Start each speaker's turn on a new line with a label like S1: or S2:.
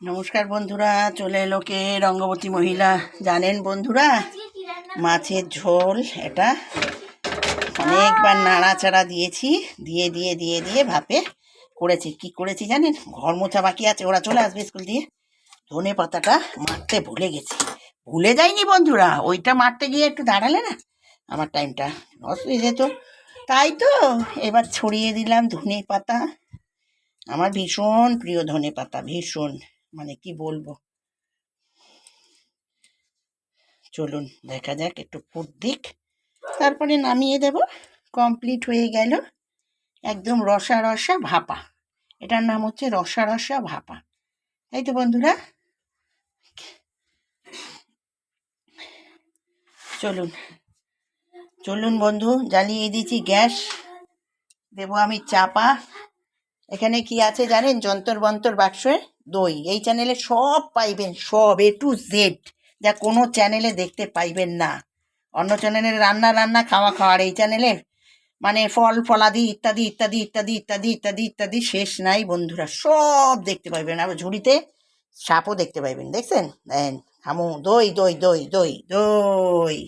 S1: নমস্কার বন্ধুরা, চলে এলো কে রঙ্গবতী মহিলা। জানেন বন্ধুরা, মাছের ঝোল এটা অনেকবার নাড়াচাড়া দিয়েছি, দিয়ে দিয়ে দিয়ে দিয়ে ভাপে করেছি। কি করেছি জানেন? ঘর মোছা বাকি আছে, ওরা চলে আসবে স্কুল দিয়ে। ধনে পাতাটা মারতে ভুলে গেছি। ভুলে যাইনি বন্ধুরা, ওইটা মারতে গিয়ে একটু দাঁড়ালে না আমার টাইমটা লস হয়ে যেত। তাই তো এবার ছড়িয়ে দিলাম ধনে পাতা। আমার ভীষণ প্রিয় ধনে পাতা, ভীষণ, মানে কি বলবো। চলুন দেখা যাক, একটু ফুট দিক, তারপরে নামিয়ে দেব। কমপ্লিট হয়ে গেল, একদম রসা রসা ভাপা। এটার নাম হচ্ছে রসা রসা ভাপা, তাই তো বন্ধুরা। চলুন চলুন বন্ধু, জ্বালিয়ে দিয়েছি গ্যাস, দেবো আমি চাপা। এখানে কি আছে জানেন? যন্তর বন্তর বাক্সে দই। এই চ্যানেলে সব পাইবেন, সব A to Z, যা কোনো চ্যানেলে দেখতে পাইবেন না। অন্য চ্যানেলের রান্না রান্না খাওয়া খাওয়ার, এই চ্যানেলে মানে ফল ফলাদি ইত্যাদি ইত্যাদি ইত্যাদি ইত্যাদি ইত্যাদি ইত্যাদি শেষ নাই বন্ধুরা, সব দেখতে পাইবেন। আবার ঝুড়িতে সাপও দেখতে পাইবেন, দেখছেন? দেন খামু দই দই দই দই দই।